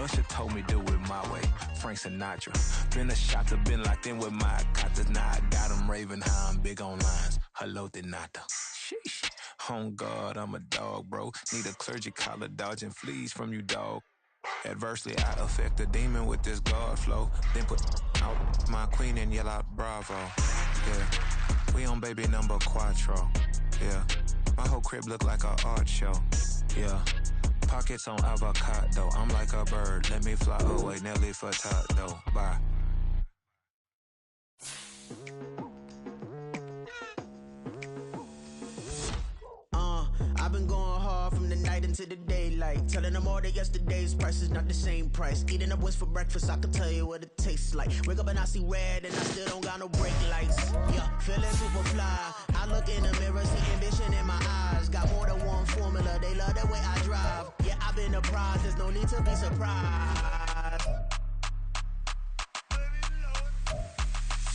Usher told me do it my way. Frank Sinatra. Been a shot to been locked in with my cotters. Now I got them raving how I'm big on lines. Hello, de nata. Sheesh. On God, I'm a dog, bro. Need a clergy collar dodging fleas from you, dog. Adversely, I affect a demon with this guard flow. Then put out my queen and yell out bravo. Yeah, we on baby number quattro. Yeah, my whole crib look like a art show. Yeah, pockets on avocado. I'm like a bird. Let me fly away, Nelly Furtado. Bye. I've been going hard from the night into the daylight. Telling them all that yesterday's price is not the same price. Eating up what's for breakfast, I can tell you what it tastes like. Wake up and I see red and I still don't got no brake lights. Yeah, feeling super fly. I look in the mirror, see ambition in my eyes. Got more than one formula, they love the way I drive. Yeah, I've been apprised, there's no need to be surprised.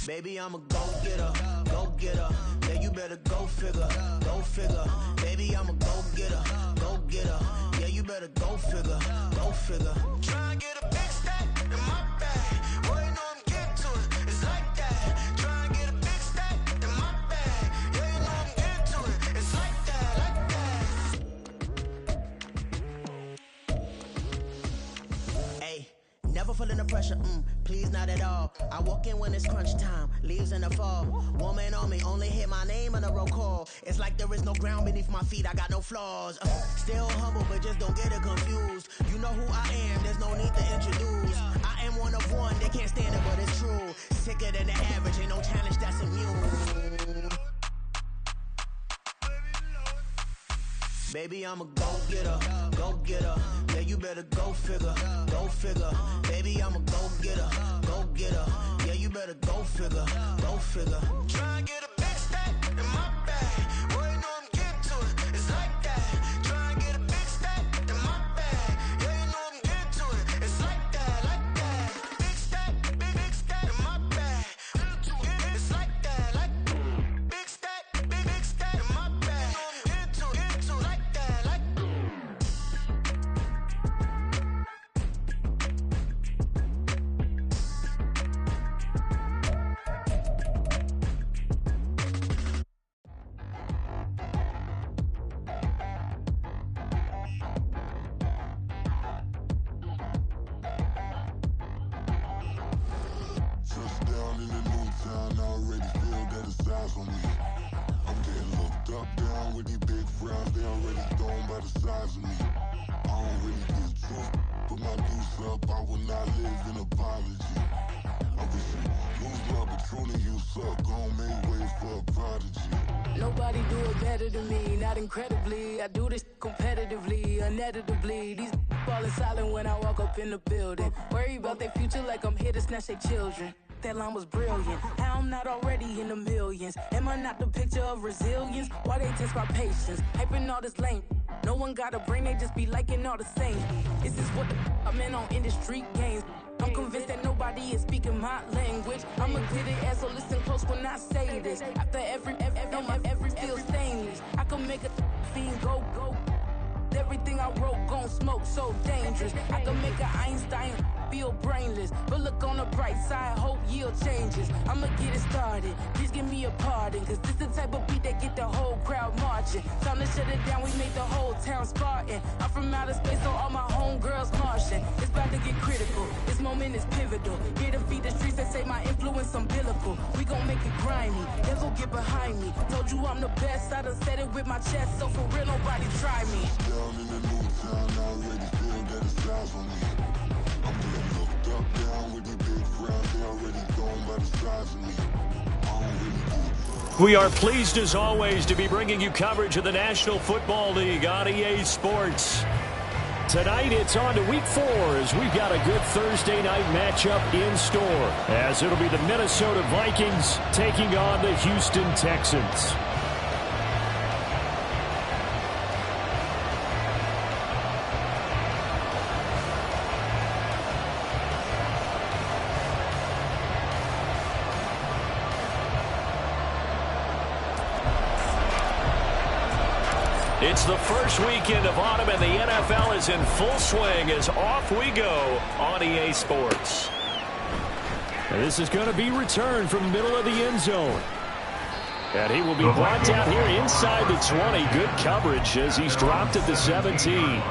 Baby, I'm a go-getter, go-getter. Yeah, you better go figure, go figure. Baby, I'm a go-getter, go-getter. Yeah, you better go figure, go figure. Try and get a big stack in my bag. Boy, you know I'm getting to it, it's like that. Try and get a big stack in my bag. Yeah, you know I'm getting to it, it's like that, Hey, never feeling the pressure, please not at all. I walk in when it's crunch time, leaves in the fall. Woman on me, only hit my name on a roll call. It's like there is no ground beneath my feet, I got no flaws. Still humble, but just don't get it confused. You know who I am, there's no need to introduce. I am one of one, they can't stand it, but it's true. Sicker than the average, ain't no challenge that's immune. Baby, I'm a go-getter, go-getter. Yeah, you better go figure, go figure. Baby, I'm a go-getter, go-getter. Yeah, you better go figure, go figure. Try and get a big stack in my bag. Boy, you know I'm getting to it, it's like that. Try and get a big stack in my bag. Yeah, you know I'm getting to it, it's like that, like that. Big stack in my bag. It's like that, like big stack in my bag. Into like that, like. Touchdown in the new town, I already feel that it's eyes on me. I'm getting looked up, down with these big frowns, they already thrown by the size of me. I don't really give truth, put my deuce up, I will not live in apology. I wish you lose love, but truly you suck, gon' make way for a prodigy. Nobody do it better than me, not incredibly. I do this competitively, uneditably. These falling silent when I walk up in the building. Worry about their future like I'm here to snatch their children. That line was brilliant. How I'm not already in the millions? Am I not the picture of resilience? Why they test my patience? Hyping all this lame. No one got a brain, they just be liking all the same. This is what the I'm in on industry games. I'm convinced that nobody is speaking my language. I'ma get it as so listen close when I say this. After every feel stainless. I can make a fiend go. Everything I wrote gon' smoke, so dangerous. I can make an Einstein feel brainless. But look on the bright side, hope yield changes. I'ma get it started, please give me a pardon. Cause this the type of beat that get the whole crowd marching. Time to shut it down, we make the whole town Spartan. I'm from outer space, so all my homegirls Martian. It's about to get critical, this moment is pivotal. Here to feed the streets that say my influence umbilical. We gon' make it grimy, devil get behind me. Told you I'm the best, I done said it with my chest. So for real, nobody try me. Down in the new town, I already feel that it's eyes on me. I'm getting looked up, down with these big frowns, they already thrown by the size of me. I don't really do. We are pleased as always to be bringing you coverage of the National Football League on EA Sports. Tonight it's on to week 4 as we've got a good Thursday night matchup in store, as it'll be the Minnesota Vikings taking on the Houston Texans. It's the first weekend of autumn, and the NFL is in full swing as off we go on EA Sports. And this is going to be returned from the middle of the end zone. And he will be brought down here inside the 20. Good coverage as he's dropped at the 17.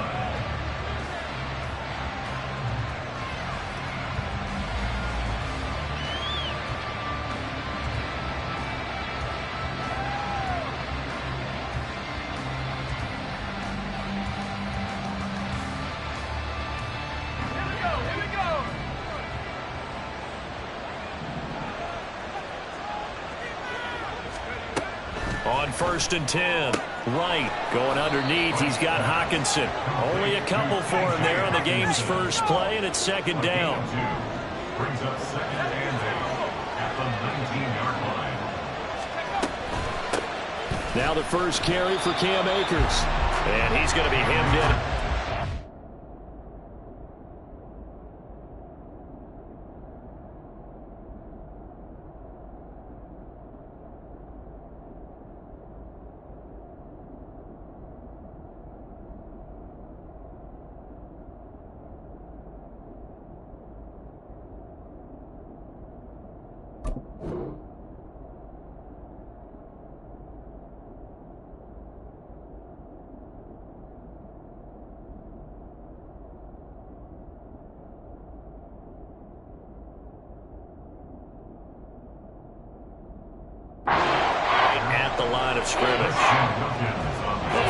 On 1st and 10, Wright going underneath. He's got Hawkinson. Only a couple for him there on the game's first play, and it's 2nd down. Brings up 2nd and 8 at the 19-yard line. Now the first carry for Cam Akers. And he's going to be hemmed in. The line of scrimmage.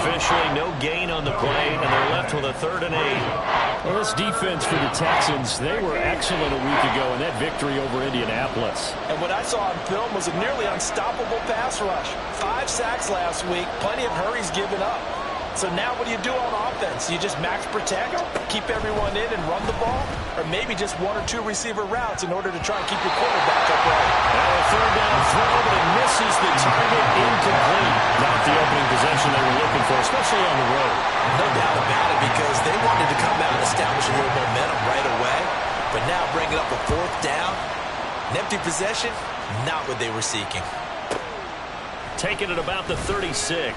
Officially no gain on the play, and they're left with a 3rd and 8. Well, this defense for the Texans, they were excellent a week ago in that victory over Indianapolis. And what I saw on film was a nearly unstoppable pass rush. 5 sacks last week, plenty of hurries given up. So now what do you do on offense? You just max protect, keep everyone in and run the ball, or maybe just 1 or 2 receiver routes in order to try and keep your quarterback upright. Now a 3rd down throw, but it misses the target, incomplete. Not the opening possession they were looking for, especially on the road. No doubt about it, because they wanted to come out and establish a little momentum right away. But now bringing up a 4th down, an empty possession, not what they were seeking. Taking it about the 36.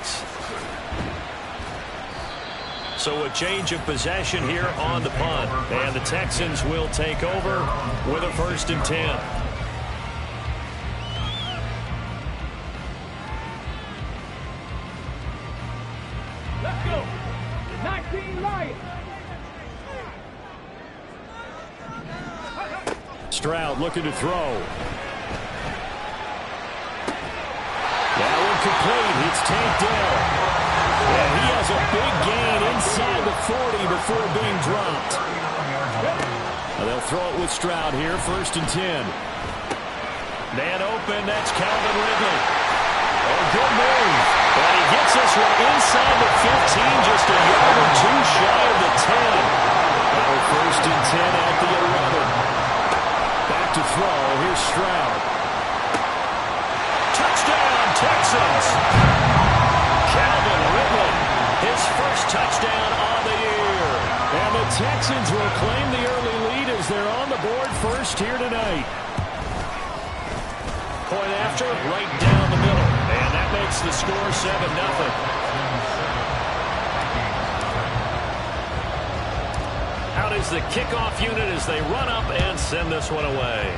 So a change of possession here on the punt. And the Texans will take over with a 1st and 10. Let's go. 19 Lions. Stroud looking to throw. Now incomplete. It's tanked down. And he has a big gain inside the 40 before being dropped. Now they'll throw it with Stroud here, 1st and 10. Man open, that's Calvin Ridley. Oh, good move. But he gets this one inside the 15, just a yard or 2 shy of the 10. Now 1st and 10 at the 11. Back to throw, here's Stroud. Touchdown, Texans. Calvin Ridley, his first touchdown on the year. And the Texans will claim the early lead as they're on the board first here tonight. Point after, right down the middle. And that makes the score 7-0. Out is the kickoff unit as they run up and send this one away.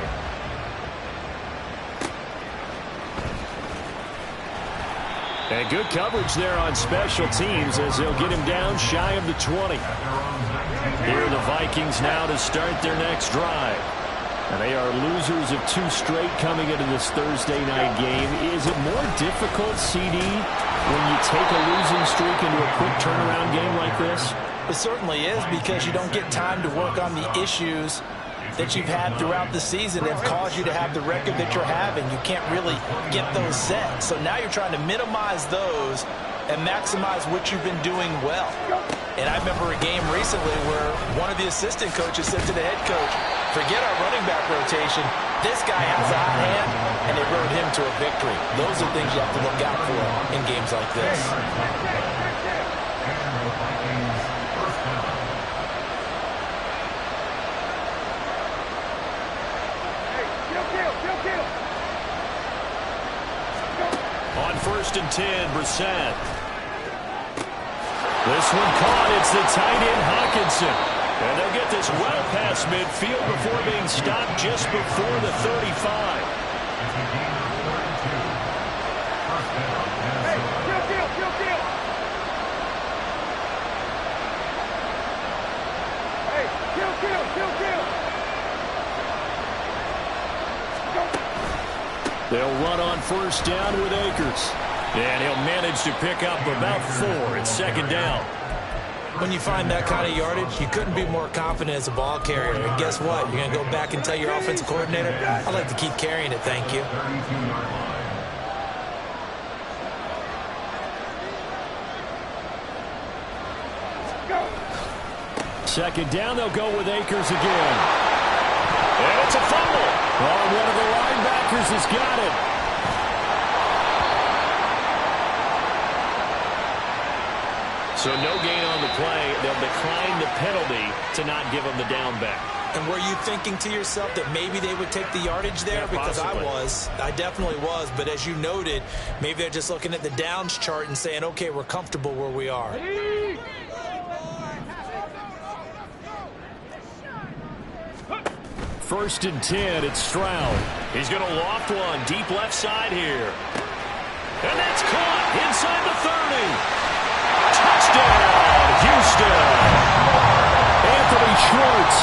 And good coverage there on special teams as they'll get him down shy of the 20. Here are the Vikings now to start their next drive. And they are losers of 2 straight coming into this Thursday night game. Is it more difficult, CD, when you take a losing streak into a quick turnaround game like this? It certainly is, because you don't get time to work on the issues that you've had throughout the season that have caused you to have the record that you're having. You can't really get those set. So now you're trying to minimize those and maximize what you've been doing well. And I remember a game recently where one of the assistant coaches said to the head coach, forget our running back rotation. This guy has a hot hand, and they rode him to a victory. Those are things you have to look out for in games like this. On 1st and 10, Brissett. This one caught. It's the tight end, Hawkinson. And they'll get this well past midfield before being stopped just before the 35. Hey, kill. Hey, kill. They'll run on first down with Akers. And he'll manage to pick up about 4 at second down. When you find that kind of yardage, you couldn't be more confident as a ball carrier. And guess what? You're going to go back and tell your offensive coordinator, I'd like to keep carrying it, thank you. Second down, they'll go with Akers again. And it's a fumble. Oh, one of the linebackers has got it. So no gain on the play. They'll decline the penalty to not give them the down back. And were you thinking to yourself that maybe they would take the yardage there? Yeah, because possibly. I definitely was. But as you noted, maybe they're just looking at the downs chart and saying, okay, we're comfortable where we are. First and 10, it's Stroud. He's going to loft one deep left side here. And that's caught inside the 30. Touchdown, Houston. Anthony Schwartz,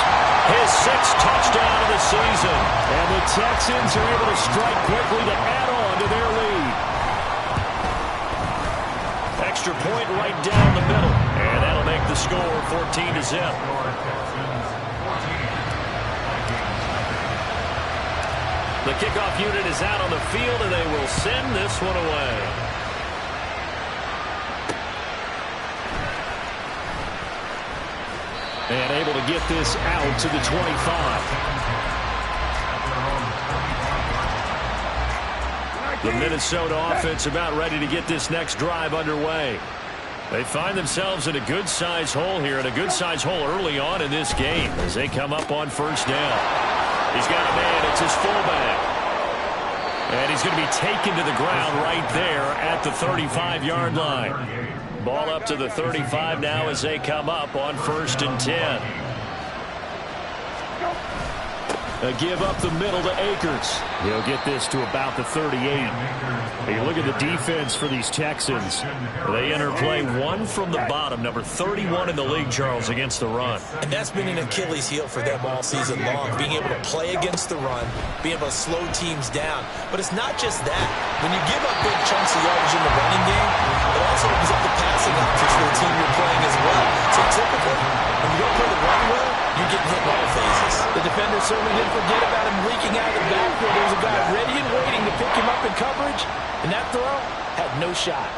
his 6th touchdown of the season. And the Texans are able to strike quickly to add on to their lead. Extra point right down the middle. And that'll make the score 14-0. The kickoff unit is out on the field, and they will send this one away. And able to get this out to the 25. The Minnesota offense about ready to get this next drive underway. They find themselves in a good-sized hole here, and a good-sized hole early on in this game as they come up on first down. He's got a man. It's his fullback. And he's going to be taken to the ground right there at the 35-yard line. Ball up to the 35 now as they come up on first and 10. A give up the middle to Akers. He'll get this to about the 38. Hey, look at the defense for these Texans. They enter play one from the bottom, number 31 in the league, Charles, against the run. And that's been an Achilles heel for them all season long, being able to play against the run, being able to slow teams down. But it's not just that. When you give up big chunks of yardage in the running game, it also opens up the passing options for the team you're playing as well. So typically, when you don't play the run well, you're getting hit in all phases. The defender certainly didn't forget about him leaking out of the backfield. There was a guy ready and waiting to pick him up in coverage, and that throw had no shot.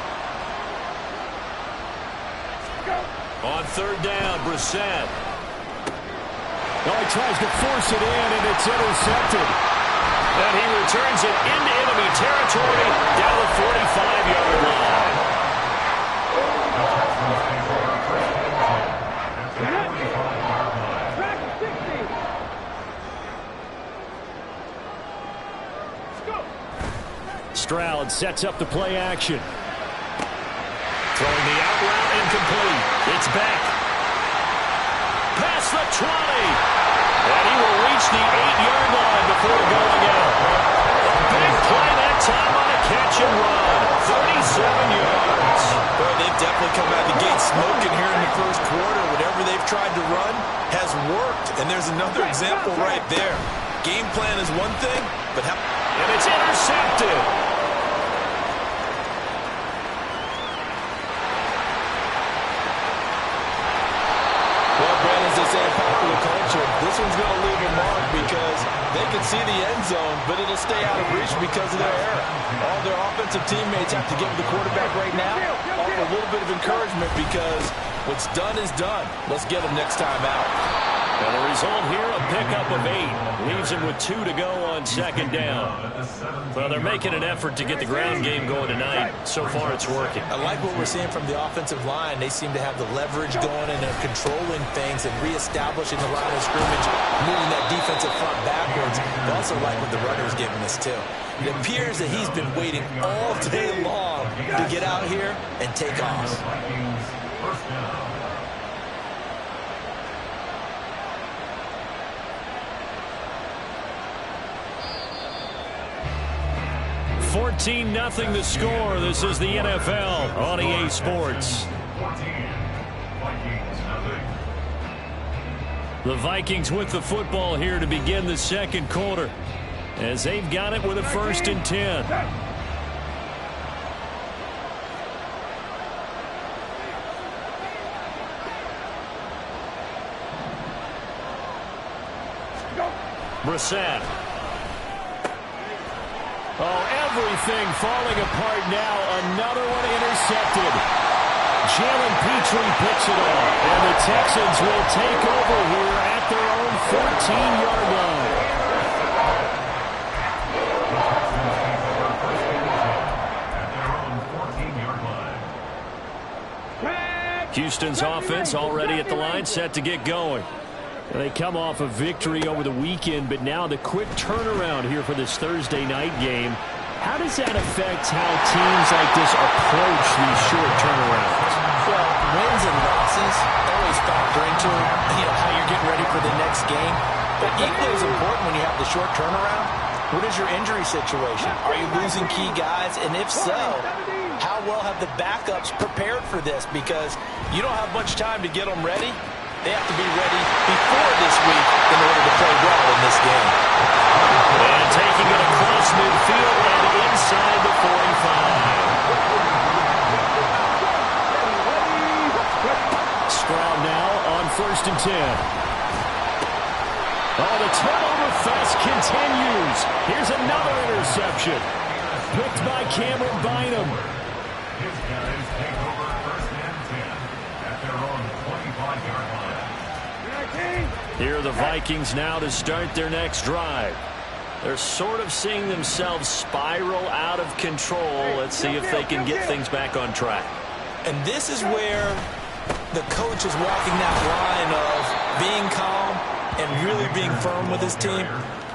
On third down, Brissett. Oh, he tries to force it in, and it's intercepted. And he returns it into enemy territory down the 45-yard line. Stroud sets up the play action. Throwing the out route incomplete. It's back. Past the 20. And he will reach the 8-yard line before going out. A big play that time on a catch and run. 37 yards. Boy, they've definitely come out of the gate smoking here in the first quarter. Whatever they've tried to run has worked. And there's another example right there. Game plan is one thing, but how... And it's intercepted. Well, Brandon, as they say in popular culture, this one's going to leave a mark because they can see the end zone, but it'll stay out of reach because of their error. All their offensive teammates have to give the quarterback right now offer a little bit of encouragement because what's done is done. Let's get them next time out. And the result here, a pickup of 8. Leaves him with 2 to go on second down. Well, they're making an effort to get the ground game going tonight. So far, it's working. I like what we're seeing from the offensive line. They seem to have the leverage going and they're controlling things and reestablishing the line of scrimmage, moving that defensive front backwards. I also like what the runner's giving us, too. It appears that he's been waiting all day long to get out here and take off. First down. 14-0 the score. This is the NFL on EA Sports. 14. Vikings, nothing. The Vikings with the football here to begin the second quarter, as they've got it with a 1st and 10. Brissett. Oh, everything falling apart now. Another one intercepted. Jalen Petrie picks it up, and the Texans will take over here at their own 14-yard line. Houston's offense already at the line, set to get going. They come off a victory over the weekend, but now the quick turnaround here for this Thursday night game. How does that affect how teams like this approach these short turnarounds? Well, wins and losses always factor into how you're getting ready for the next game. But equally as important when you have the short turnaround, what is your injury situation? Are you losing key guys? And if so, how well have the backups prepared for this? Because you don't have much time to get them ready. They have to be ready before this week in order to play well in this game. And taking it across midfield and inside the 45. Stroud now on 1st and 10. Oh, the turnover fest continues. Here's another interception. Picked by Cameron Bynum. His guys take over 1st and 10 at their own 25-yard line. Here are the Vikings now to start their next drive. They're sort of seeing themselves spiral out of control. Let's see if they can get things back on track. And this is where the coach is walking that line of being calm and really being firm with his team.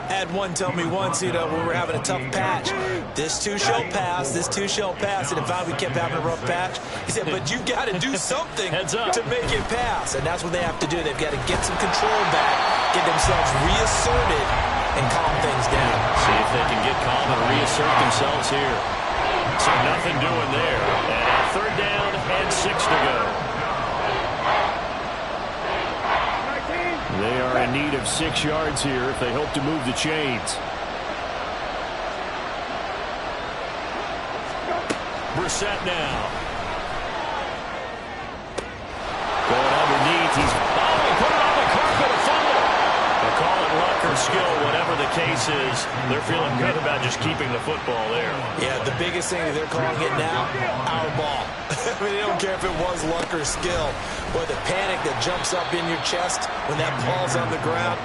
I had one tell me once, when we were having a tough patch, this too shall pass, this too shall pass. And if we kept having a rough patch, he said, but you got to do something to make it pass. And that's what they have to do. They've got to get some control back, get themselves reasserted, and calm things down. See if they can get calm and reassert themselves here. So nothing doing there. And 3rd down and 6 to go. They are in need of 6 yards here if they hope to move the chains. Brissett now. Going underneath. He put it on the carpet. A fumble. They'll call it luck or skill, whatever the case is. They're feeling good about just keeping the football there. Yeah, the biggest thing that they're calling it now, our ball. I mean, they don't care if it was luck or skill. Boy, the panic that jumps up in your chest when that ball's on the ground,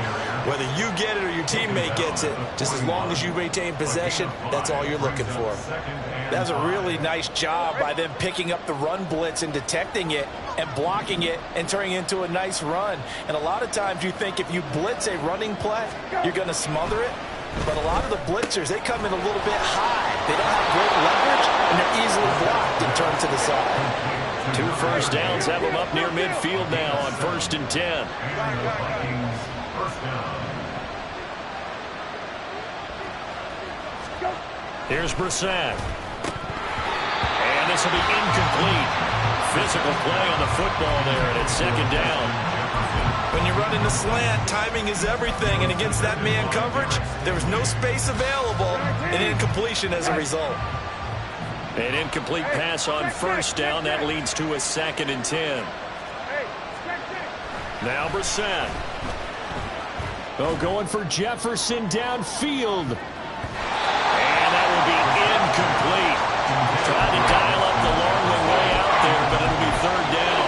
whether you get it or your teammate gets it, just as long as you maintain possession, that's all you're looking for. That was a really nice job by them picking up the run blitz and detecting it and blocking it and turning it into a nice run. And a lot of times you think if you blitz a running play, you're going to smother it. But a lot of the blitzers, they come in a little bit high. They don't have great leverage, and they're easily blocked and turned to the side. 2 first downs have them up near midfield now on 1st and 10. Here's Brissett. And this will be incomplete. Physical play on the football there, and it's 2nd down. When you're running the slant, timing is everything, and against that man coverage, there was no space available, and incompletion as a result. An incomplete pass on 1st down. That leads to a 2nd and 10. Now Brissett. Oh, going for Jefferson downfield. And that will be incomplete. Tried to dial up the long way out there, but it'll be 3rd down.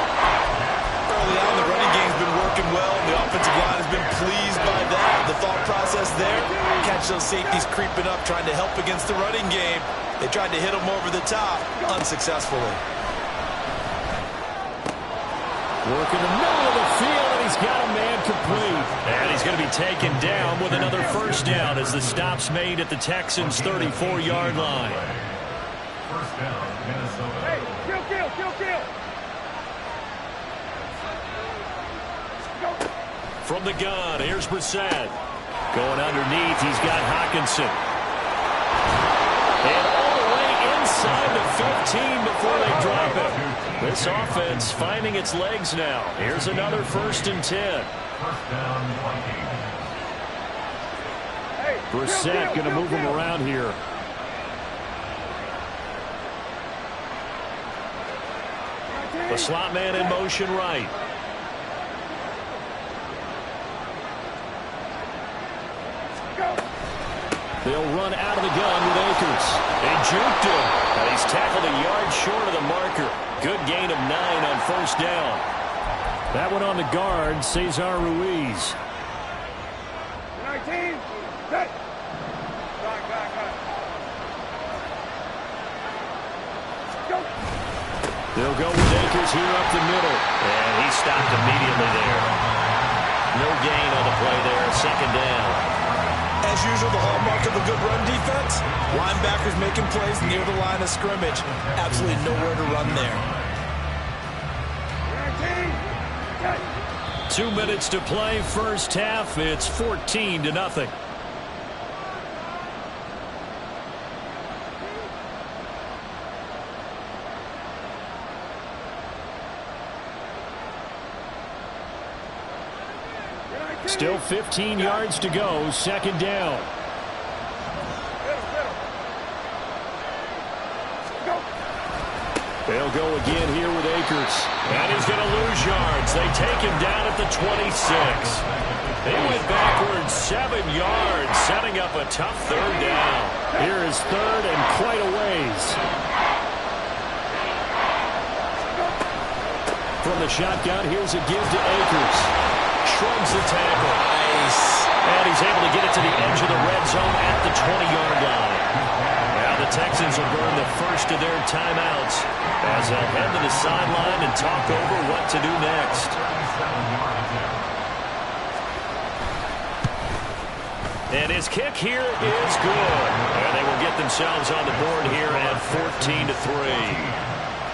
Early on, the running game's been working well. The offensive line has been pleased by that. The thought process there, catch those safeties creeping up, trying to help against the running game. They tried to hit him over the top, unsuccessfully. Working the middle of the field, and he's got a man complete. And he's going to be taken down with another 1st down as the stop's made at the Texans' 34-yard line. 1st down, Minnesota. Hey, kill. From the gun, here's Brissett. Going underneath, he's got Hockenson. And all the way inside the 15 before they drop it. This offense finding its legs now. Here's another 1st and 10. Brissett going to move him around here. The slot man in motion right. They'll run out of the gun with Akers. They juked him. And he's tackled a yard short of the marker. Good gain of 9 on 1st down. That one on the guard, Cesar Ruiz. 19, set. Go. They'll go with Akers here up the middle. And he stopped immediately there. No gain on the play there. 2nd down. As usual, the hallmark of a good run defense, linebackers making plays near the line of scrimmage. Absolutely nowhere to run there. 2 minutes to play, 1st half. It's 14-0. Still 15 yards to go, 2nd down. They'll go again here with Akers. And he's going to lose yards. They take him down at the 26. They went backwards 7 yards, setting up a tough 3rd down. Here is 3rd and quite a ways. From the shotgun, here's a give to Akers. Shrugs the tackle. Nice. And he's able to get it to the edge of the red zone at the 20-yard line. Now the Texans will burn the first of their timeouts as they'll head to the sideline and talk over what to do next. And his kick here is good. And they will get themselves on the board here at 14-3.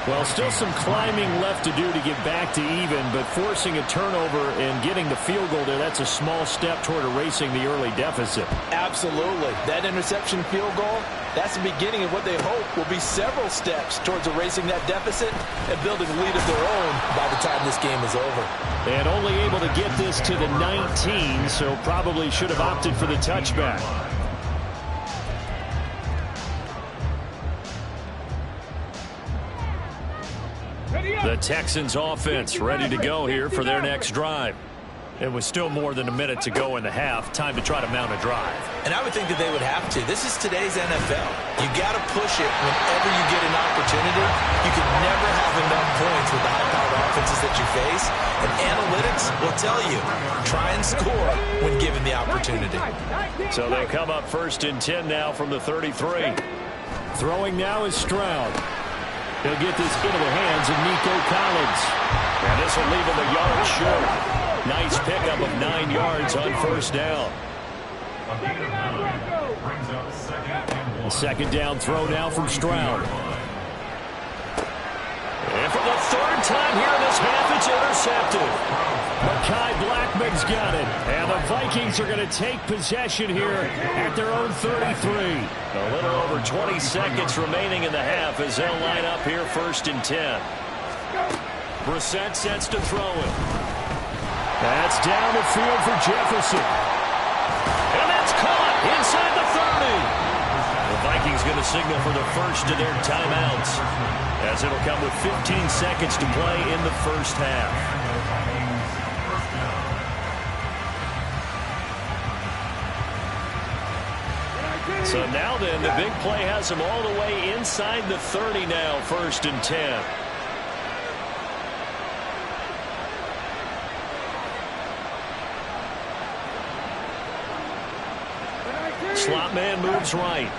Well, still some climbing left to do to get back to even, but forcing a turnover and getting the field goal there, that's a small step toward erasing the early deficit. Absolutely. That interception field goal, that's the beginning of what they hope will be several steps towards erasing that deficit and building a lead of their own by the time this game is over. And only able to get this to the 19, so probably should have opted for the touchback. The Texans offense ready to go here for their next drive. It was still more than a minute to go in the half. Time to try to mount a drive. And I would think that they would have to. This is today's NFL. You got to push it whenever you get an opportunity. You can never have enough points with the high-powered offenses that you face. And analytics will tell you, try and score when given the opportunity. So they come up 1st and 10 now from the 33. Throwing now is Stroud. He'll get this into the hands of Nico Collins. And this will leave him a yard short. Nice pickup of 9 yards on 1st down. The 2nd down throw now from Stroud. And for the 3rd time here in this half, it's intercepted. Mekhi Blackman's got it. And the Vikings are going to take possession here at their own 33. A little over 20 seconds remaining in the half as they'll line up here 1st and 10. Brissett sets to throw it. That's down the field for Jefferson. And that's caught inside the 30. The Vikings going to signal for the first of their timeouts as it'll come with 15 seconds to play in the 1st half. So now then, the big play has them all the way inside the 30 now, 1st and 10. Slot man moves right.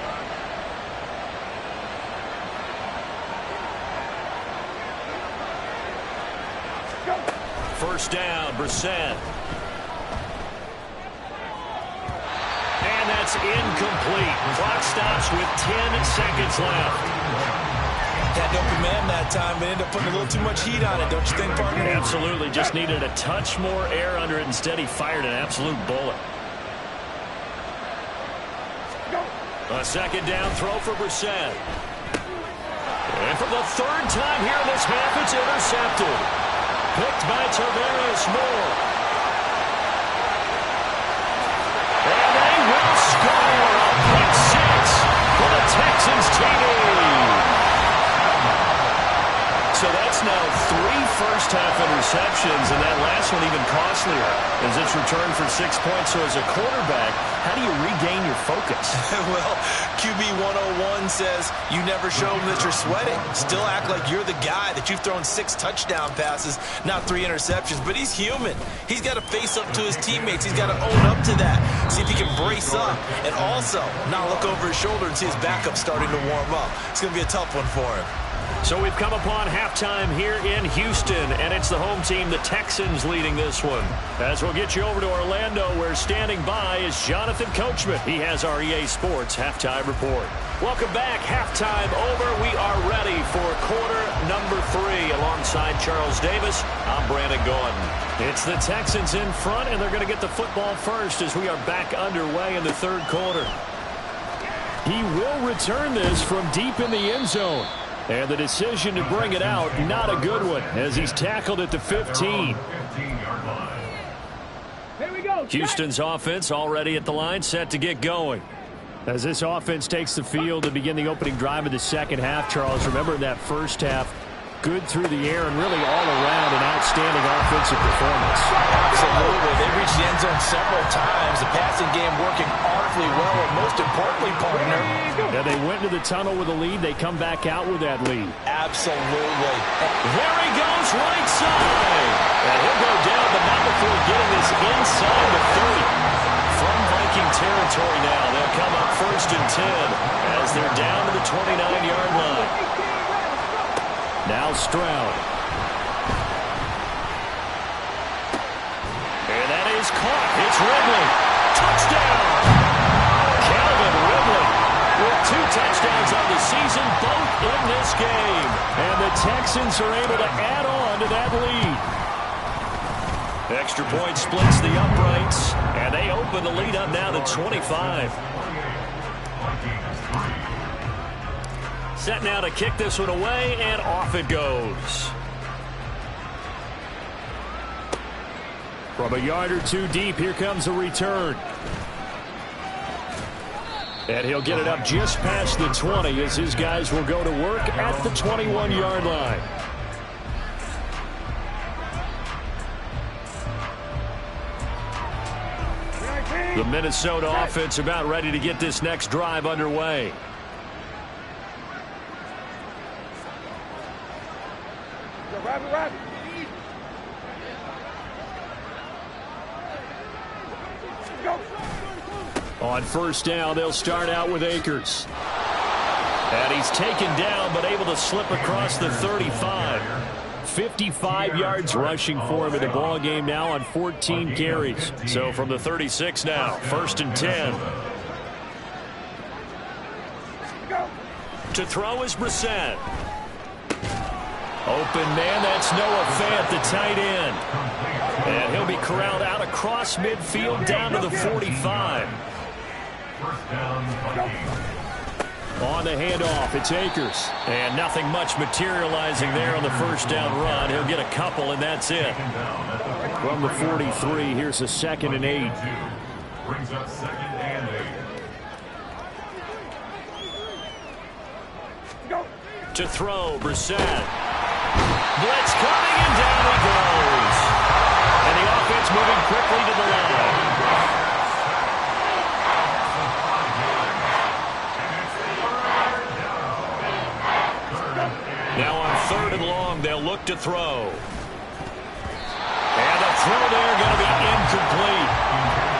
First down, Brissett. And that's incomplete. Clock stops with 10 seconds left. Had no command that time, but ended up putting a little too much heat on it, don't you think, partner? Absolutely. Just needed a touch more air under it. Instead, he fired an absolute bullet. A second down throw for Brissett. And for the third time here in this half, it's intercepted. Picked by Tarvarius Moore. And they will score a pick six for the Texans TD. So that's now 3 first-half interceptions, and that last one even costlier as it's returned for 6 points. So as a quarterback, how do you regain your focus? Well, QB 101 says you never show them that you're sweating. Still act like you're the guy, that you've thrown 6 touchdown passes, not 3 interceptions. But he's human. He's got to face up to his teammates. He's got to own up to that, see if he can brace up, and also not look over his shoulder and see his backup starting to warm up. It's going to be a tough one for him. So we've come upon halftime here in Houston, and it's the home team, the Texans, leading this one. As we'll get you over to Orlando, where standing by is Jonathan Coachman. He has our EA Sports Halftime Report. Welcome back. Halftime over. We are ready for quarter number 3. Alongside Charles Davis, I'm Brandon Gordon. It's the Texans in front, and they're going to get the football first as we are back underway in the third quarter. He will return this from deep in the end zone. And the decision to bring it out, not a good one, as he's tackled at the 15. Here we go. Houston's offense already at the line, set to get going. As this offense takes the field to begin the opening drive of the second half, Charles, remember in that first half, good through the air and really all around an outstanding offensive performance. Absolutely. They reached the end zone several times. The passing game working awfully well, and most importantly, partner. Yeah, they went to the tunnel with a lead. They come back out with that lead. Absolutely. There he goes, right side. And he'll go down, but not before getting this inside the 30. From Viking territory now, they'll come up 1st and 10 as they're down to the 29-yard line. Now Stroud. And that is caught. It's Ridley. Touchdown! Calvin Ridley with 2 touchdowns on the season, both in this game. And the Texans are able to add on to that lead. Extra point splits the uprights, and they open the lead up now to 25. Set now to kick this one away, and off it goes. From a yard or 2 deep, here comes a return. And he'll get it up just past the 20 as his guys will go to work at the 21-yard line. The Minnesota offense about ready to get this next drive underway. Rabbit. Go. On first down, they'll start out with Akers. And he's taken down, but able to slip across the 35. 55 yards rushing for him in the ball game now on 14 carries. So from the 36 now, 1st and 10. To throw is Brissett. Open man, that's Noah Fant, the tight end. And he'll be corralled out across midfield down to the 45. On the handoff, it's Akers. And nothing much materializing there on the first down run. He'll get a couple, and that's it. From the 43, here's a 2nd and 8. Brings up 2nd and 8. To throw, Brissett. Blitz coming, and down he goes. And the offense moving quickly to the line. Now on 3rd and long, they'll look to throw. And the throw there going to be incomplete.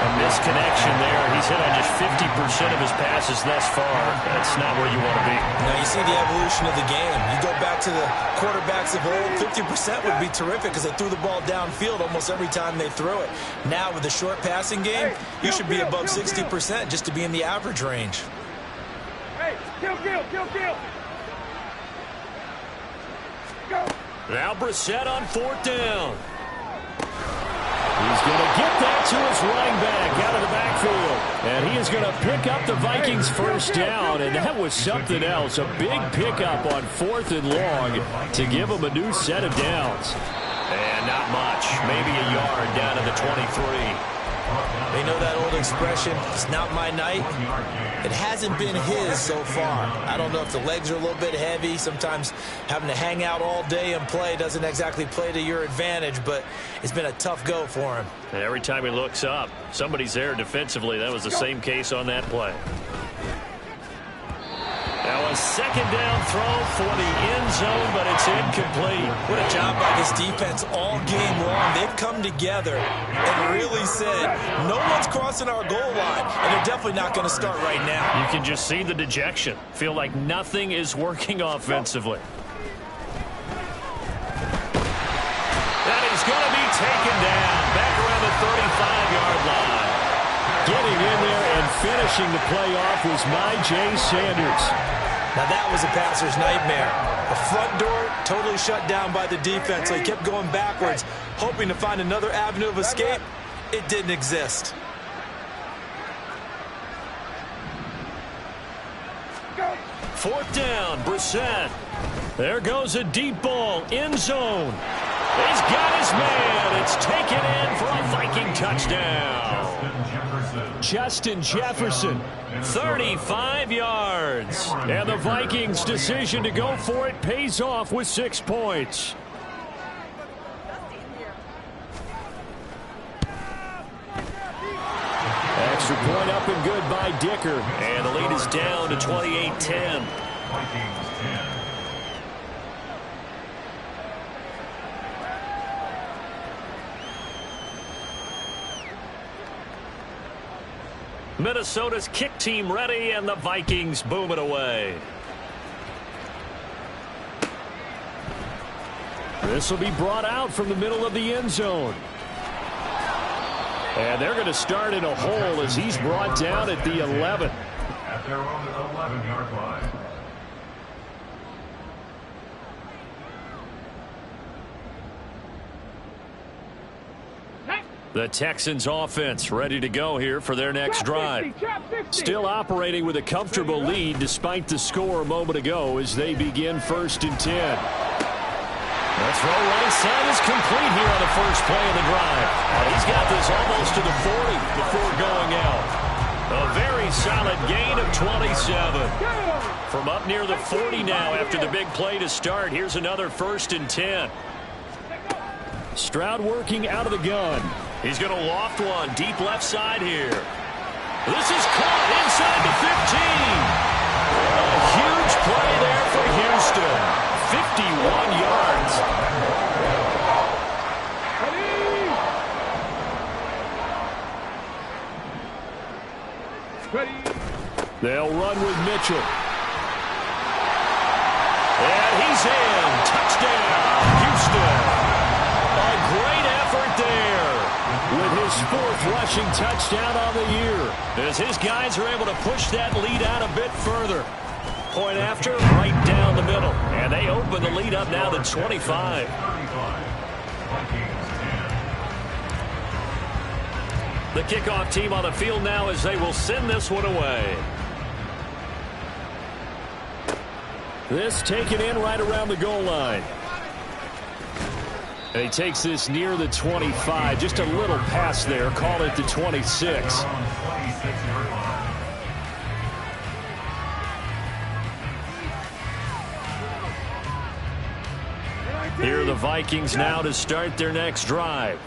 A misconnection there. He's hit on just 50% of his passes thus far. That's not where you want to be. Now you see the evolution of the game. You go back to the quarterbacks of old, 50% would be terrific because they threw the ball downfield almost every time they threw it. Now with the short passing game, you should be above 60% just to be in the average range. Hey, kill. Now Brissett on 4th down. He's going to get that to his running back out of the backfield. And he is going to pick up the Vikings' first down, and that was something else. A big pickup on 4th and long to give them a new set of downs. And not much, maybe a yard down to the 23. They know that old expression, it's not my night. It hasn't been his so far. I don't know if the legs are a little bit heavy. Sometimes having to hang out all day and play doesn't exactly play to your advantage, but it's been a tough go for him. And every time he looks up, somebody's there defensively. That was the same case on that play. Now a 2nd down throw for the end zone, but it's incomplete. What a job by this defense all game long. They've come together and really said, no one's crossing our goal line, and they're definitely not going to start right now. You can just see the dejection. Feel like nothing is working offensively. That is going to be taken down back around the 35-yard line. Getting in there and finishing the play off was Myjai Sanders. Now that was a passer's nightmare. The front door totally shut down by the defense. So he kept going backwards, hoping to find another avenue of escape. It didn't exist. Fourth down, Brissett. There goes a deep ball, end zone. He's got his man. It's taken in for a Viking touchdown. Justin Jefferson, 35 yards. And the Vikings' decision to go for it pays off with 6 points. Extra point up and good by Dicker. And the lead is down to 28-10. Minnesota's kick team ready, and the Vikings boom it away. This will be brought out from the middle of the end zone. And they're going to start in a hole as he's brought down at the 11. At their own 11-yard line. The Texans offense ready to go here for their next drive. Still operating with a comfortable lead despite the score a moment ago as they begin 1st and 10. The throw right side is complete here on the first play of the drive. And he's got this almost to the 40 before going out. A very solid gain of 27. From up near the 40 now after the big play to start. Here's another 1st and 10. Stroud working out of the gun. He's going to loft one deep left side here. This is caught inside the 15. A huge play there for Houston. 51 yards. They'll run with Mitchell. And he's in. Touchdown, Houston. A great effort there with his 4th rushing touchdown on the year as his guys are able to push that lead out a bit further. Point after, right down the middle. And they open the lead up now to 25. The kickoff team on the field now as they will send this one away. This taken in right around the goal line. And he takes this near the 25. Just a little pass there. Call it the 26. Here are the Vikings now to start their next drive.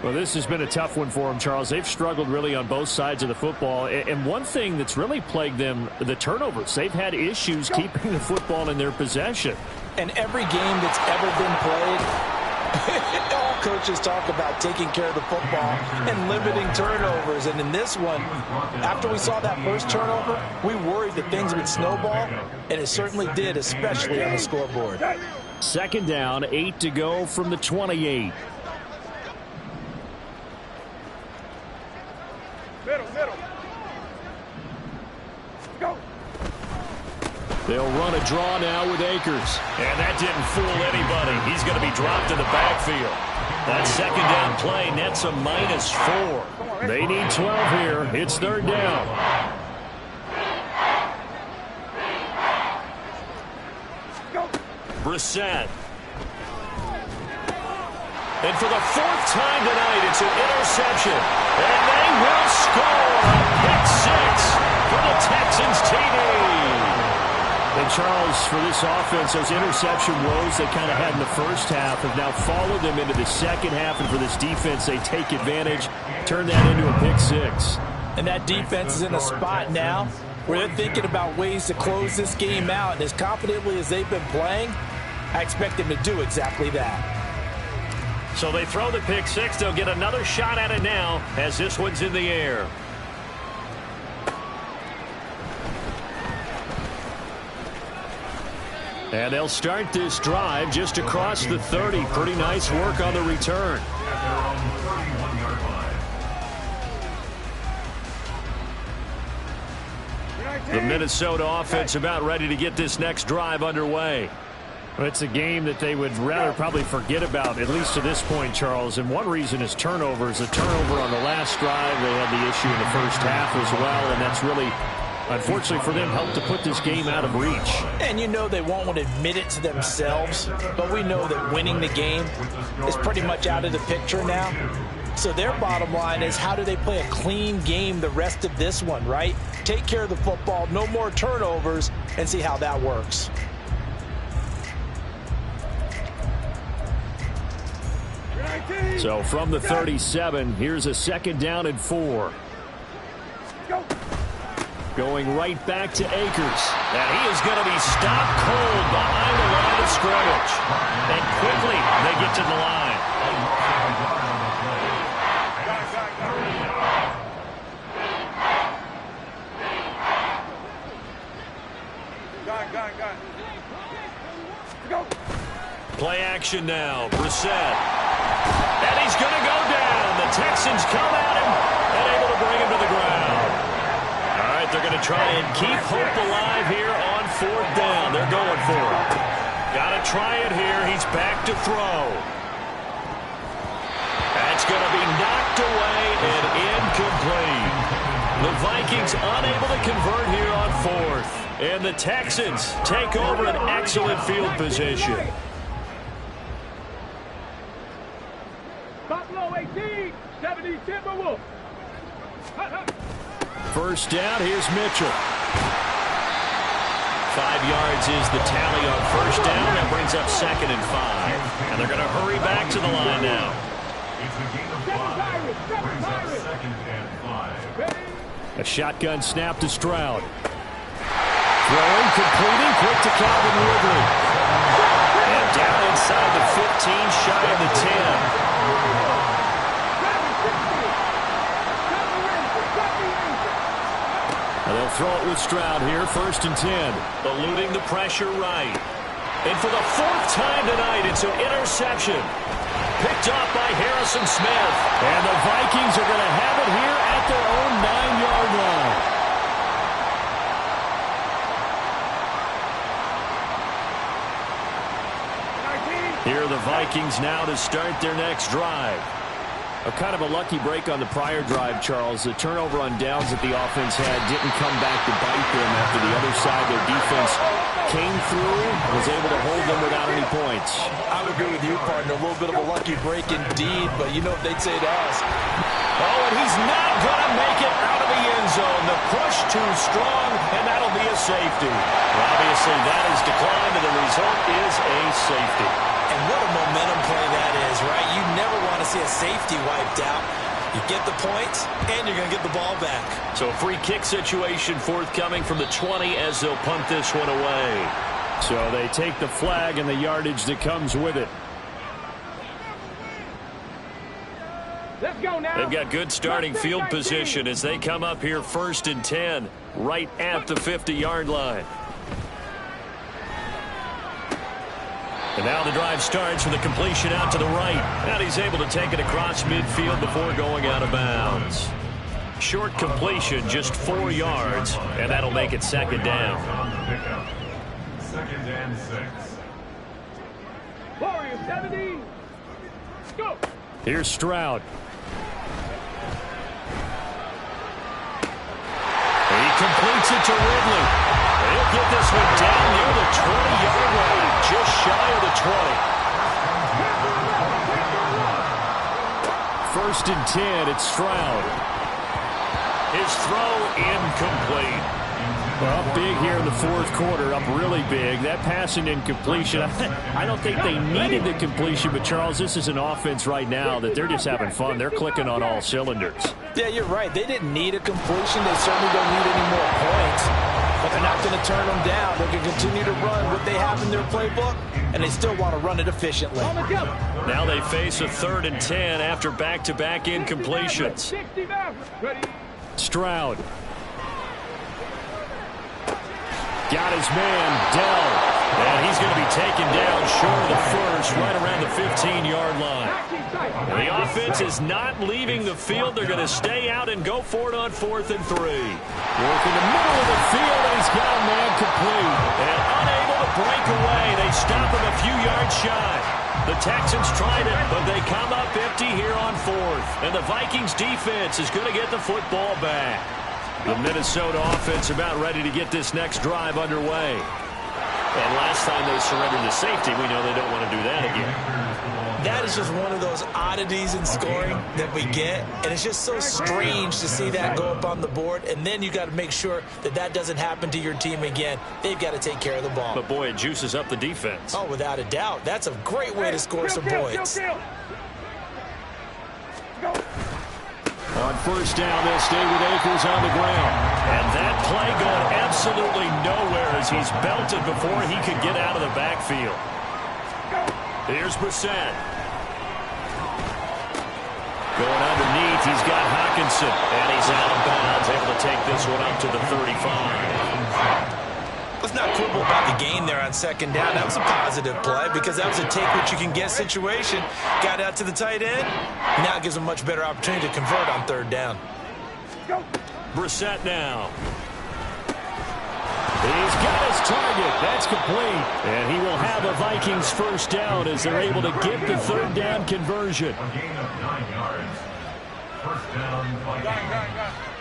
Well, this has been a tough one for them, Charles. They've struggled really on both sides of the football. And one thing that's really plagued them, the turnovers. They've had issues keeping the football in their possession. And every game that's ever been played, all coaches talk about taking care of the football and limiting turnovers. And in this one, after we saw that first turnover, we worried that things would snowball, and it certainly did, especially on the scoreboard. 2nd down, 8 to go from the 28. Middle. Go. They'll run a draw now with Akers. And that didn't fool anybody. He's going to be dropped in the backfield. That second down play nets a -4. They need 12 here. It's third down. Brissett. And for the fourth time tonight, it's an interception. And they will score a pick six for the Texans TD. And Charles, for this offense, those interception woes they kind of had in the first half have now followed them into the second half. And for this defense, they take advantage, turn that into a pick six. And that defense is in a spot now where they're thinking about ways to close this game out. And as confidently as they've been playing, I expect them to do exactly that. So they throw the pick six. They'll get another shot at it now as this one's in the air. And they'll start this drive just across the 30. Pretty nice work on the return. The Minnesota offense about ready to get this next drive underway. Well, it's a game that they would rather probably forget about, at least to this point, Charles. And one reason is turnovers. A turnover on the last drive. They had the issue in the first half as well, and that's really, unfortunately for them, helped to put this game out of reach. And you know they won't want to admit it to themselves, but we know that winning the game is pretty much out of the picture now. So their bottom line is, how do they play a clean game the rest of this one, right? Take care of the football, no more turnovers, and see how that works. So from the 37, here's a second down and 4. Going right back to Akers. And he is going to be stopped cold behind the line of scrimmage. And quickly, they get to the line. Play action now. Brissett. And he's going to go down. The Texans come at him and able to bring him to the ground. All right, they're going to try and keep hope alive here on fourth down. They're going for it. Got to try it here. He's back to throw. That's going to be knocked away and incomplete. The Vikings unable to convert here on fourth. And the Texans take over an excellent field position. Buffalo 18, 70 Timberwolves. First down, here's Mitchell. 5 yards is the tally on first down. That brings up second and 5. And they're going to hurry back to the line now. A shotgun snap to Stroud. Throwing, completing, quick to Calvin Ridley. And down inside the 15, shy of the 10. They'll throw it with Stroud here, first and 10. Eluding the pressure right. And for the fourth time tonight, it's an interception. Picked off by Harrison Smith. And the Vikings are going to have it here at their own 9-yard line. Here are the Vikings now to start their next drive. A kind of a lucky break on the prior drive, Charles. The turnover on downs that the offense had didn't come back to bite them after the other side. Their defense came through, was able to hold them without any points. I would agree with you, partner. A little bit of a lucky break indeed, but you know what they'd say to us. Oh, and he's not going to make it out of the end zone. The push too strong, and that'll be a safety. Well, obviously, that is declined, and the result is a safety. And what a momentum play that is, right? You never want to see a safety wiped out. You get the points, and you're going to get the ball back. So a free kick situation forthcoming from the 20 as they'll punt this one away. So they take the flag and the yardage that comes with it. Let's go now. They've got good starting field position as they come up here first and 10, right at the 50-yard line. And now the drive starts with a completion out to the right. And he's able to take it across midfield before going out of bounds. Short completion, just 4 yards, and that'll make it second down. 2nd and 6. Warriors 70. Go. Here's Stroud. He completes it to Ridley. He'll get this one down near the 20-yard line, just shy of the 20. 1st and 10, it's Stroud. His throw incomplete. Well, up big here in the 4th quarter, up really big. That pass and incompletion, I don't think they needed the completion, but Charles, this is an offense right now that they're just having fun. They're clicking on all cylinders. Yeah, you're right. They didn't need a completion. They certainly don't need any more points. But they're not going to turn them down. They can continue to run what they have in their playbook, and they still want to run it efficiently. Now they face a 3rd and 10 after back-to-back incompletions. Stroud. Got his man, Dell. And he's going to be taken down short of the 1st, right around the 15-yard line. And the offense is not leaving the field. They're going to stay out and go for it on 4th and 3. Working the middle of the field, and he's got a man complete. And unable to break away. They stop him a few yards shy. The Texans tried it, but they come up empty here on 4th. And the Vikings defense is going to get the football back. The Minnesota offense about ready to get this next drive underway. And last time they surrendered to safety, we know they don't want to do that again. That is just one of those oddities in scoring that we get. And it's just so strange to see that go up on the board. And then you got to make sure that that doesn't happen to your team again. They've got to take care of the ball. But, boy, it juices up the defense. Oh, without a doubt. That's a great way to score some points. On 1st down, they'll stay with Akers on the ground. And that play going absolutely nowhere as he's belted before he could get out of the backfield. Here's Brissett. Going underneath, he's got Hawkinson. And he's out of bounds, able to take this one up to the 35. Let's not quibble about the gain there on 2nd down. That was a positive play because that was a take-what-you-can-get situation. Got out to the tight end. Now it gives them a much better opportunity to convert on 3rd down. Brissett now. He's got his target. That's complete. And he will have a Vikings 1st down as they're able to get the 3rd down conversion. A gain of 9 yards. 1st down, Vikings.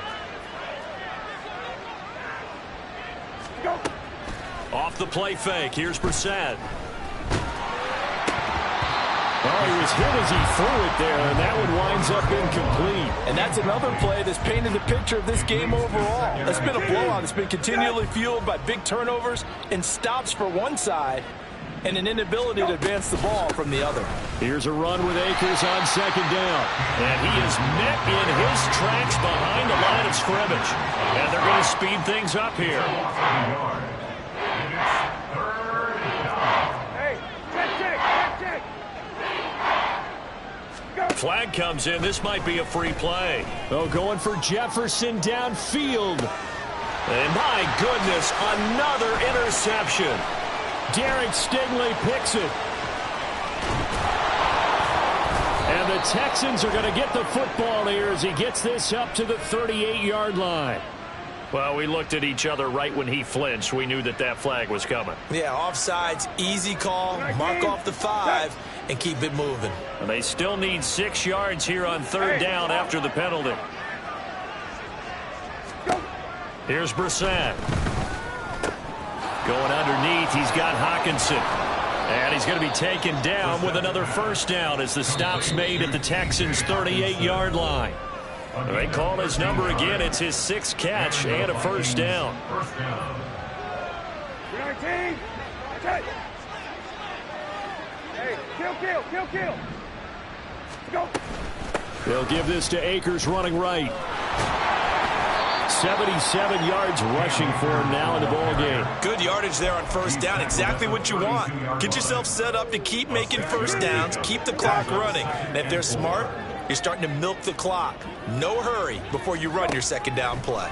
Off the play fake. Here's Brissett. Oh, he was hit as he threw it there, and that one winds up incomplete. And that's another play that's painted the picture of this game overall. It's been a blowout. It's been continually fueled by big turnovers and stops for one side and an inability to advance the ball from the other. Here's a run with Akers on 2nd down. And he is met in his tracks behind the line of scrimmage. And they're going to speed things up here. Flag comes in. This might be a free play. Oh, going for Jefferson downfield. And my goodness, another interception. Derek Stingley picks it. And the Texans are going to get the football here as he gets this up to the 38-yard line. Well, we looked at each other right when he flinched. We knew that that flag was coming. Yeah, offsides, easy call, mark off the 5, and keep it moving. And they still need 6 yards here on 3rd down after the penalty. Here's Brissett. Going underneath, he's got Hawkinson. And he's going to be taken down with another 1st down as the stop's made at the Texans' 38-yard line. They call his number again. It's his 6th catch and a 1st down. Hey, kill. Go. They'll give this to Akers running right. 77 yards rushing for him now in the ball game. Good yardage there on 1st down. Exactly what you want. Get yourself set up to keep making 1st downs, keep the clock running. And if they're smart, you're starting to milk the clock. No hurry before you run your 2nd down play.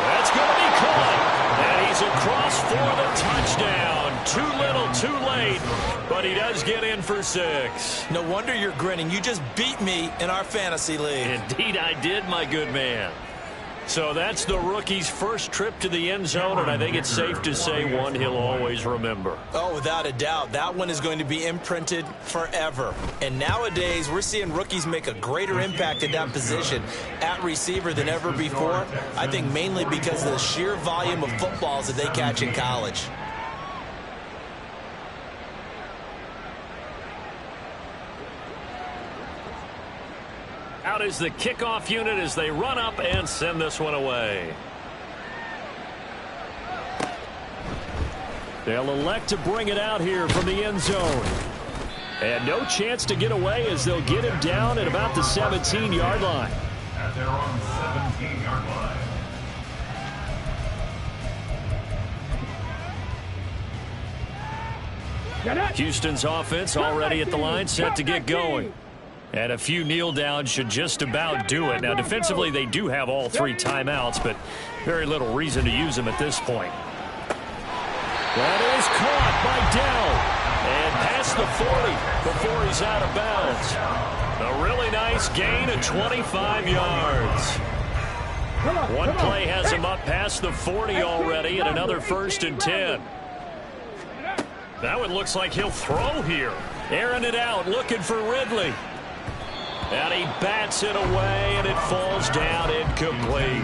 That's going to be caught. And he's across for the touchdown. Too little, too late. But he does get in for 6. No wonder you're grinning. You just beat me in our fantasy league. Indeed I did, my good man. So that's the rookie's first trip to the end zone, and I think it's safe to say one he'll always remember. Oh, without a doubt. That one is going to be imprinted forever. And nowadays, we're seeing rookies make a greater impact in that position at receiver than ever before. I think mainly because of the sheer volume of footballs that they catch in college. Out is the kickoff unit as they run up and send this one away. They'll elect to bring it out here from the end zone. And no chance to get away as they'll get him down at about the 17-yard line. At their own 17-yard line. Houston's offense already at the line, set to get going. And a few kneel downs should just about do it. Now, defensively, they do have all 3 timeouts, but very little reason to use them at this point. That is caught by Dell. And past the 40 before he's out of bounds. A really nice gain of 25 yards. One play has him up past the 40 already, and another 1st and 10. That one looks like he'll throw here. Airing it out, looking for Ridley. And he bats it away, and it falls down incomplete.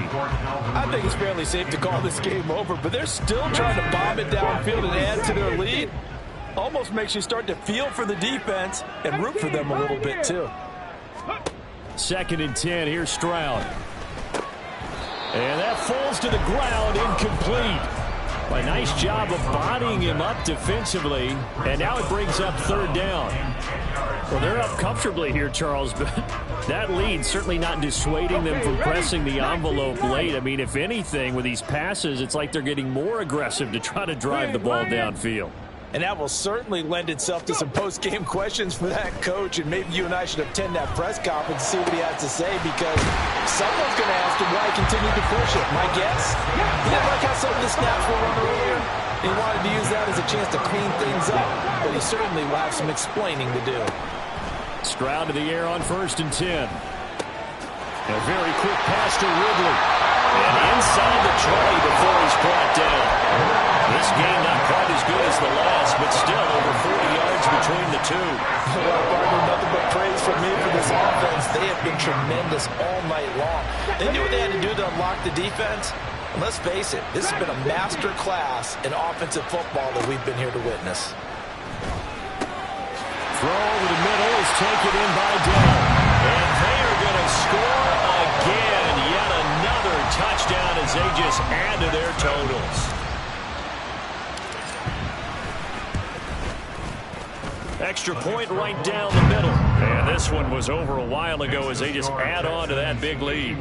I think it's fairly safe to call this game over, but they're still trying to bomb it downfield and add to their lead. Almost makes you start to feel for the defense and root for them a little bit, too. 2nd and 10, here's Stroud. And that falls to the ground, incomplete. A nice job of bodying him up defensively, and now it brings up 3rd down. Well, they're up comfortably here, Charles, but that lead certainly not dissuading them from pressing the envelope late. I mean, if anything, with these passes, it's like they're getting more aggressive to try to drive the ball downfield. And that will certainly lend itself to some post-game questions for that coach, and maybe you and I should attend that press conference and see what he has to say, because someone's going to ask him why he continued to push it. My guess, he didn't like how some of the snaps were run earlier. He wanted to use that as a chance to clean things up, but he certainly will have some explaining to do. Stroud to the air on 1st and 10. A very quick pass to Ridley. And inside the 20 before he's brought down. This game not quite as good as the last, but still over 40 yards between the two. Well, Gardner, nothing but praise from me for this offense. They have been tremendous all night long. They knew what they had to do to unlock the defense. And let's face it, this has been a master class in offensive football that we've been here to witness. Throw over the middle is taken in by Dell. And they are going to score again. Yet another touchdown as they just add to their totals. Extra point right down the middle. And this one was over a while ago as they just add on to that big lead.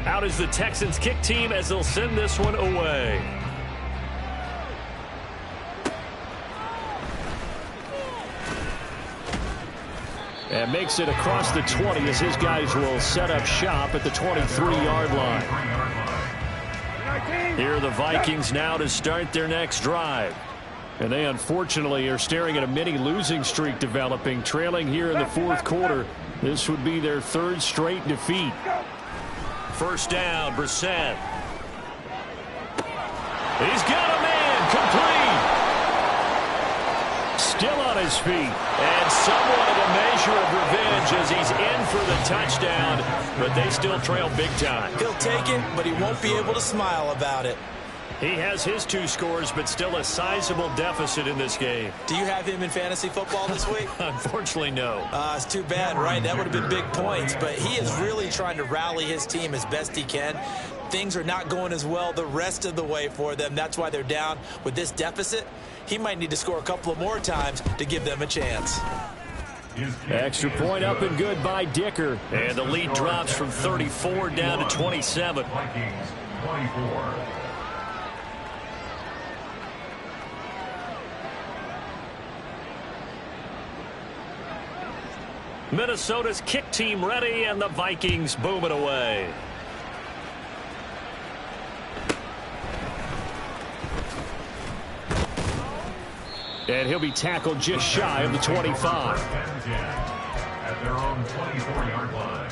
Out is the Texans kick team as they'll send this one away. And makes it across the 20 as his guys will set up shop at the 23-yard line. Here are the Vikings now to start their next drive. And they unfortunately are staring at a mini losing streak developing, trailing here in the 4th quarter. This would be their 3rd straight defeat. 1st down, Brissett. He's got a man, complete. Still on his feet. And somewhat of a measure of revenge as he's in for the touchdown, but they still trail big time. He'll take it, but he won't be able to smile about it. He has his 2 scores, but still a sizable deficit in this game. Do you have him in fantasy football this week? Unfortunately, no. It's too bad, right? That would have been big points, but he is really trying to rally his team as best he can. Things are not going as well the rest of the way for them. That's why they're down with this deficit. He might need to score a couple of more times to give them a chance. Extra point up and good by Dicker. And the lead drops from 34 down to 27. Vikings 24. Minnesota's kick team ready, and the Vikings boom it away. And he'll be tackled just shy of the 25. At their own 24-yard line.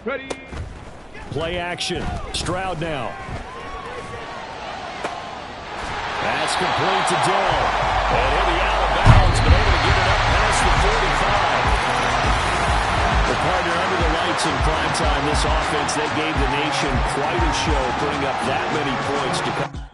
Ready. Play action. Stroud now. That's complete to Dell. And he'll be out of bounds, but able to get it up past the 45. The partner under the lights in prime time. This offense, they gave the nation quite a show, putting up that many points to come.